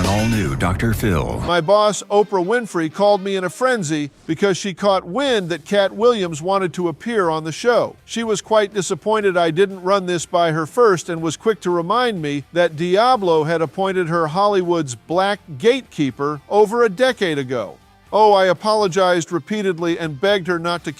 all-new Dr. Phil. My boss, Oprah Winfrey, called me in a frenzy because she caught wind that Katt Williams wanted to appear on the show. She was quite disappointed I didn't run this by her first and was quick to remind me that Diablo had appointed her Hollywood's black gatekeeper over a decade ago. Oh, I apologized repeatedly and begged her not to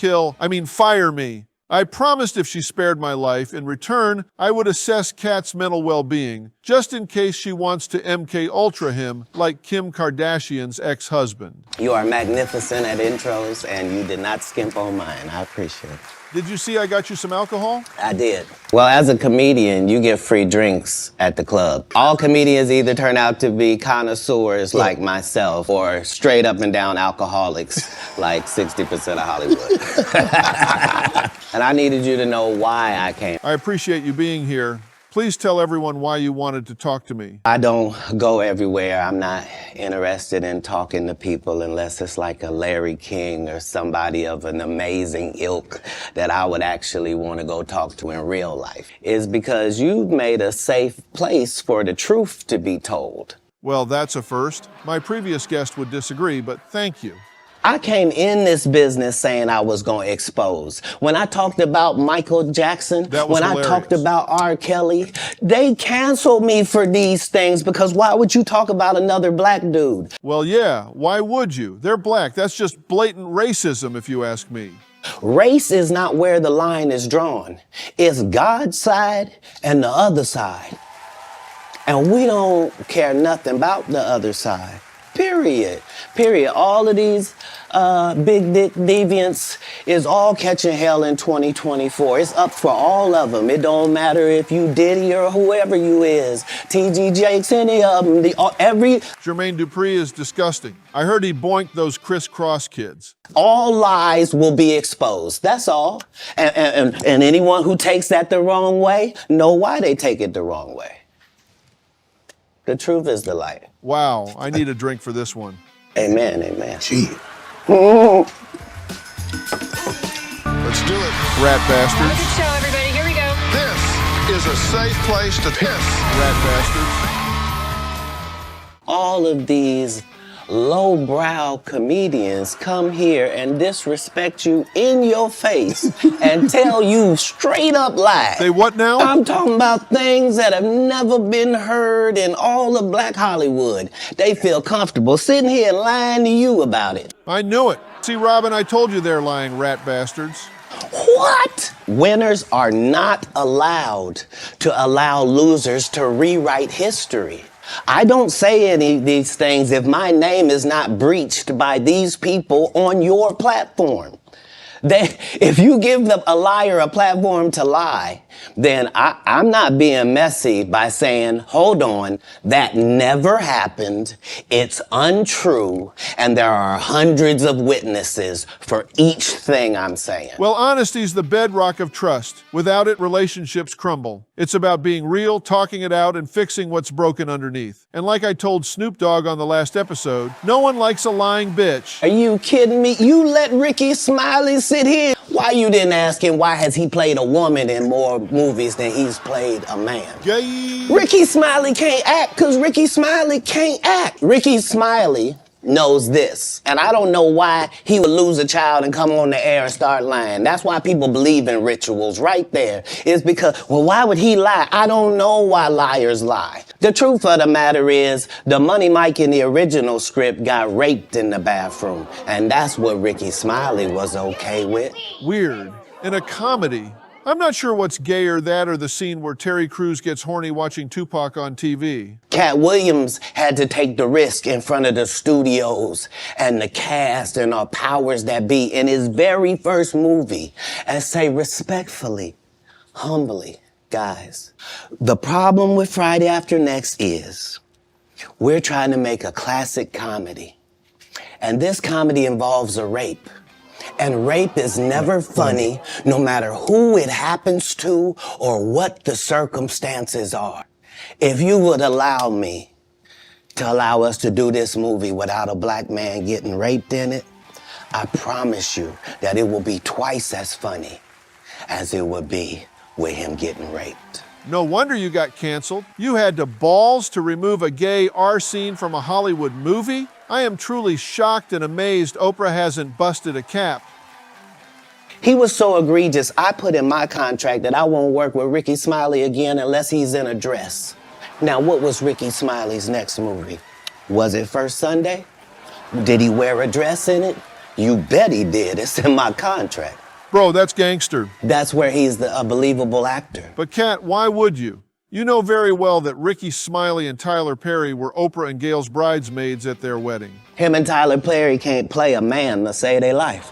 fire me. I promised if she spared my life, in return, I would assess Katt's mental well-being, just in case she wants to MK Ultra him like Kim Kardashian's ex-husband. You are magnificent at intros, and you did not skimp on mine. I appreciate it. Did you see I got you some alcohol? I did. Well, as a comedian, you get free drinks at the club. All comedians either turn out to be connoisseurs like myself or straight up and down alcoholics like 60% of Hollywood. And I needed you to know why I came. I appreciate you being here. Please tell everyone why you wanted to talk to me. I don't go everywhere. I'm not interested in talking to people unless it's like a Larry King or somebody of an amazing ilk that I would actually want to go talk to in real life. It's because you've made a safe place for the truth to be told. Well, that's a first. My previous guest would disagree, but thank you. I came in this business saying I was going to expose. When I talked about Michael Jackson, when hilarious. I talked about R. Kelly, they canceled me for these things because why would you talk about another black dude? Well, yeah, why would you? They're black. That's just blatant racism, if you ask me. Race is not where the line is drawn. It's God's side and the other side. And we don't care nothing about the other side. Period. All of these big dick deviants is all catching hell in 2024. It's up for all of them. It don't matter if you Diddy or whoever you is. T.G. Jakes, any of them. Jermaine Dupri is disgusting. I heard he boinked those crisscross kids. All lies will be exposed. That's all. And anyone who takes that the wrong way, know why they take it the wrong way. The truth is the light. Wow, I need a drink for this one. Amen, amen. Gee. Let's do it, rat bastards. Good show, everybody. Here we go. This is a safe place to piss. Rat bastards. All of these lowbrow comedians come here and disrespect you in your face and tell you straight up lies. Say what now? I'm talking about things that have never been heard in all of Black Hollywood. They feel comfortable sitting here and lying to you about it. I knew it. See, Robin, I told you they're lying, rat bastards. What? Winners are not allowed to allow losers to rewrite history. I don't say any of these things if my name is not breached by these people on your platform. If you give a liar a platform to lie, then I'm not being messy by saying, hold on, that never happened, it's untrue, and there are hundreds of witnesses for each thing I'm saying. Well, honesty's the bedrock of trust. Without it, relationships crumble. It's about being real, talking it out, and fixing what's broken underneath. And like I told Snoop Dogg on the last episode, no one likes a lying bitch. Are you kidding me? You let Rickey Smiley sit here? Why you didn't ask him why has he played a woman in more movies than he's played a man? Gay. Rickey Smiley can't act because Rickey Smiley can't act. Rickey Smiley knows this. And I don't know why he would lose a child and come on the air and start lying. That's why people believe in rituals right there. Is because, well, why would he lie? I don't know why liars lie. The truth of the matter is the Money Mike in the original script got raped in the bathroom. And that's what Rickey Smiley was okay with. Weird. In a comedy, I'm not sure what's gayer, that or the scene where Terry Crews gets horny watching Tupac on TV. Katt Williams had to take the risk in front of the studios and the cast and our powers that be in his very first movie and say respectfully, humbly, guys, the problem with Friday After Next is we're trying to make a classic comedy. And this comedy involves a rape. And rape is never funny, no matter who it happens to or what the circumstances are. If you would allow me to allow us to do this movie without a black man getting raped in it, I promise you that it will be twice as funny as it would be with him getting raped. No wonder you got canceled. You had the balls to remove a gay R scene from a Hollywood movie? I am truly shocked and amazed Oprah hasn't busted a cap. He was so egregious, I put in my contract that I won't work with Rickey Smiley again unless he's in a dress. Now, what was Rickey Smiley's next movie? Was it First Sunday? Did he wear a dress in it? You bet he did. It's in my contract. Bro, that's gangster. That's where he's a believable actor. But Katt, why would you? You know very well that Rickey Smiley and Tyler Perry were Oprah and Gail's bridesmaids at their wedding. Him and Tyler Perry can't play a man to save their life.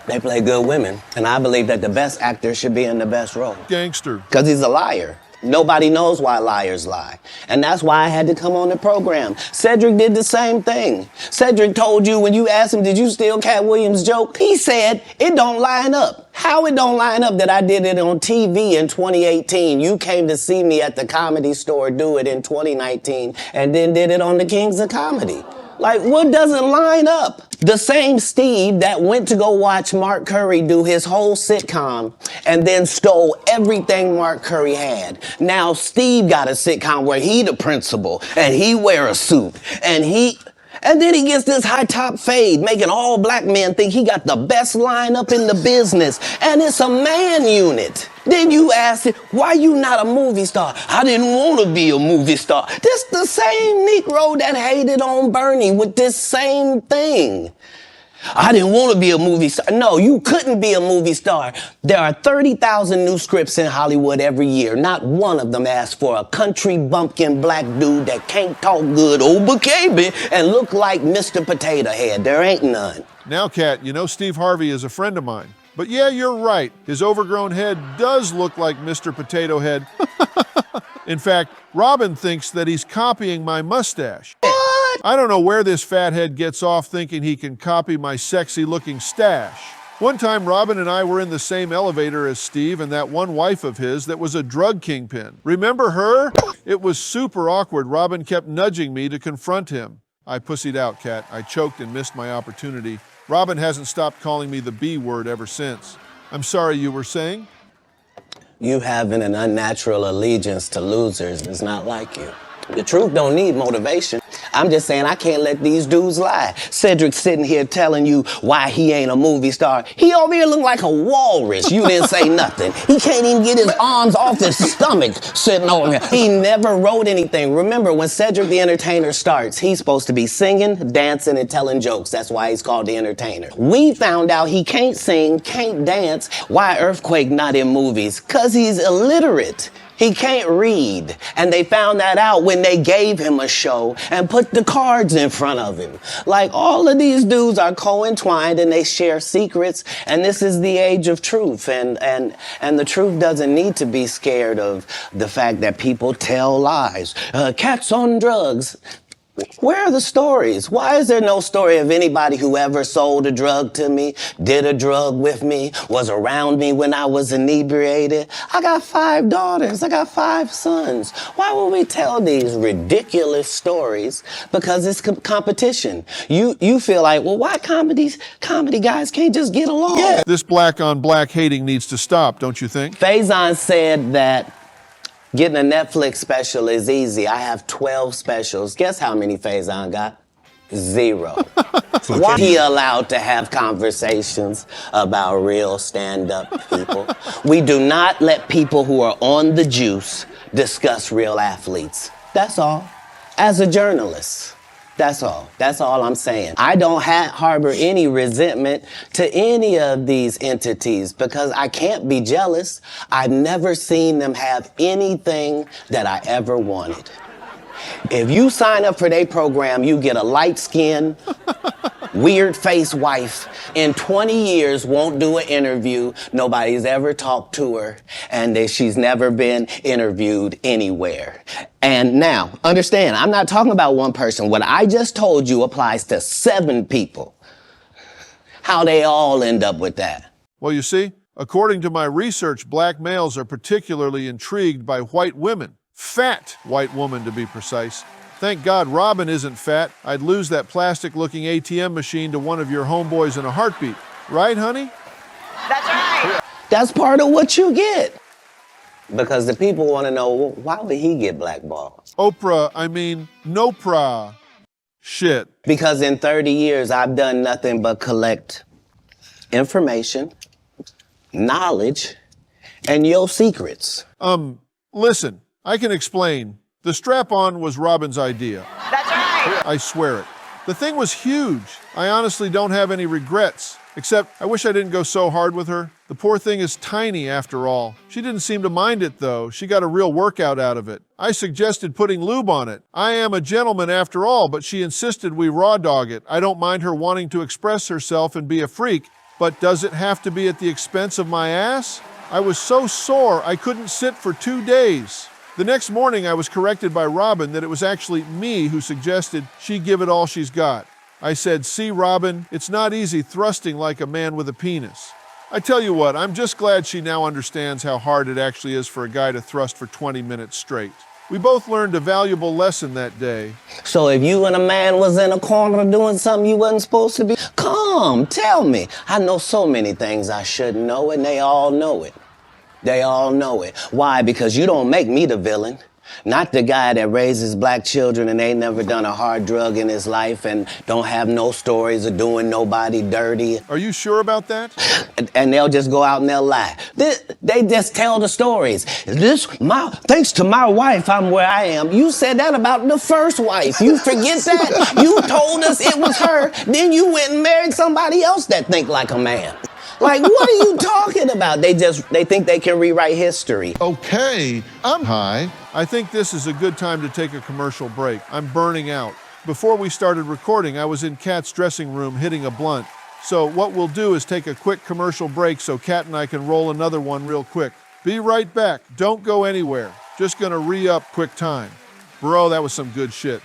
They play good women, and I believe that the best actor should be in the best role. Gangster. Because he's a liar. Nobody knows why liars lie. And that's why I had to come on the program. Cedric did the same thing. Cedric told you when you asked him, did you steal Katt Williams' joke? He said, it don't line up. How it don't line up that I did it on TV in 2018? You came to see me at the Comedy Store do it in 2019 and then did it on the Kings of Comedy. Like, what doesn't line up? The same Steve that went to go watch Mark Curry do his whole sitcom and then stole everything Mark Curry had. Now Steve got a sitcom where he the principal and he wear a suit and then he gets this high top fade, making all black men think he got the best lineup in the business. And it's a man unit. Then you ask him, why you not a movie star? I didn't want to be a movie star. This the same Negro that hated on Bernie with this same thing. I didn't want to be a movie star. No, you couldn't be a movie star. There are 30,000 new scripts in Hollywood every year. Not one of them asks for a country bumpkin black dude that can't talk good Oba-Kaby and look like Mr. Potato Head. There ain't none. Now, Katt, you know Steve Harvey is a friend of mine. But yeah, you're right. His overgrown head does look like Mr. Potato Head. In fact, Robin thinks that he's copying my mustache. What? I don't know where this fathead gets off thinking he can copy my sexy-looking stash. One time, Robin and I were in the same elevator as Steve and that one wife of his that was a drug kingpin. Remember her? It was super awkward. Robin kept nudging me to confront him. I pussied out, Katt. I choked and missed my opportunity. Robin hasn't stopped calling me the B word ever since. I'm sorry, you were saying? You having an unnatural allegiance to losers is not like you. The truth don't need motivation. I'm just saying I can't let these dudes lie. Cedric's sitting here telling you why he ain't a movie star. He over here look like a walrus. You didn't say nothing. He can't even get his arms off his stomach sitting over here. He never wrote anything. Remember, when Cedric the Entertainer starts, he's supposed to be singing, dancing, and telling jokes. That's why he's called the Entertainer. We found out he can't sing, can't dance. Why Earthquake not in movies? 'Cause he's illiterate. He can't read. And they found that out when they gave him a show and put the cards in front of him. Like, all of these dudes are co-entwined and they share secrets, and this is the age of truth. And the truth doesn't need to be scared of the fact that people tell lies. Katt's on drugs. Where are the stories? Why is there no story of anybody who ever sold a drug to me, did a drug with me, was around me when I was inebriated? I got 5 daughters. I got 5 sons. Why would we tell these ridiculous stories? Because it's competition. You feel like, well, why comedy guys can't just get along? Yeah. This black on black hating needs to stop, don't you think? Faison said that getting a Netflix special is easy. I have 12 specials. Guess how many Faison got? 0. Why he allowed to have conversations about real stand-up people? We do not let people who are on the juice discuss real athletes. That's all. As a journalist. That's all. That's all I'm saying. I don't harbor any resentment to any of these entities because I can't be jealous. I've never seen them have anything that I ever wanted. If you sign up for their program, you get a light-skinned, weird-faced wife. In 20 years, won't do an interview. Nobody's ever talked to her, and she's never been interviewed anywhere. And now, understand, I'm not talking about one person. What I just told you applies to 7 people. How they all end up with that? Well, you see, according to my research, black males are particularly intrigued by white women. Fat white woman, to be precise. Thank God Robin isn't fat. I'd lose that plastic-looking ATM machine to one of your homeboys in a heartbeat. Right, honey? That's right. That's part of what you get. Because the people want to know, well, why would he get blackballed? Nopra. Shit. Because in 30 years, I've done nothing but collect information, knowledge, and your secrets. Listen, I can explain. The strap-on was Robin's idea. That's right. I swear it. The thing was huge. I honestly don't have any regrets, except I wish I didn't go so hard with her. The poor thing is tiny after all. She didn't seem to mind it though. She got a real workout out of it. I suggested putting lube on it. I am a gentleman after all, but she insisted we raw dog it. I don't mind her wanting to express herself and be a freak, but does it have to be at the expense of my ass? I was so sore I couldn't sit for 2 days. The next morning I was corrected by Robin that it was actually me who suggested she give it all she's got. I said, see Robin, it's not easy thrusting like a man with a penis. I tell you what, I'm just glad she now understands how hard it actually is for a guy to thrust for 20 minutes straight. We both learned a valuable lesson that day. So if you and a man was in a corner doing something you wasn't supposed to be, come, tell me. I know so many things I shouldn't know, and they all know it. They all know it. Why? Because you don't make me the villain. Not the guy that raises black children and ain't never done a hard drug in his life and don't have no stories of doing nobody dirty. Are you sure about that? And they'll just go out and they'll lie. They just tell the stories. Thanks to my wife, I'm where I am. You said that about the first wife. You forget that? You told us it was her. Then you went and married somebody else that think like a man. Like, what are you talking about? They think they can rewrite history. Okay, I'm high. I think this is a good time to take a commercial break. I'm burning out. Before we started recording, I was in Katt's dressing room hitting a blunt. So what we'll do is take a quick commercial break so Katt and I can roll another one real quick. Be right back. Don't go anywhere. Just gonna re-up quick time. Bro, that was some good shit.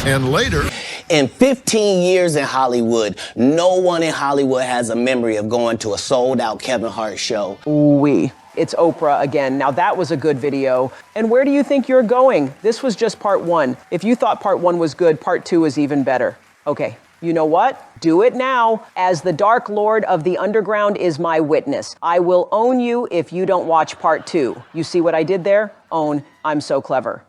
And later, in 15 years in Hollywood, no one in Hollywood has a memory of going to a sold-out Kevin Hart show. Ooh-wee. It's Oprah again. Now that was a good video. And where do you think you're going? This was just part 1. If you thought part 1 was good, part 2 is even better. Okay, you know what? Do it now. As the Dark Lord of the Underground is my witness. I will own you if you don't watch part 2. You see what I did there? Own. I'm so clever.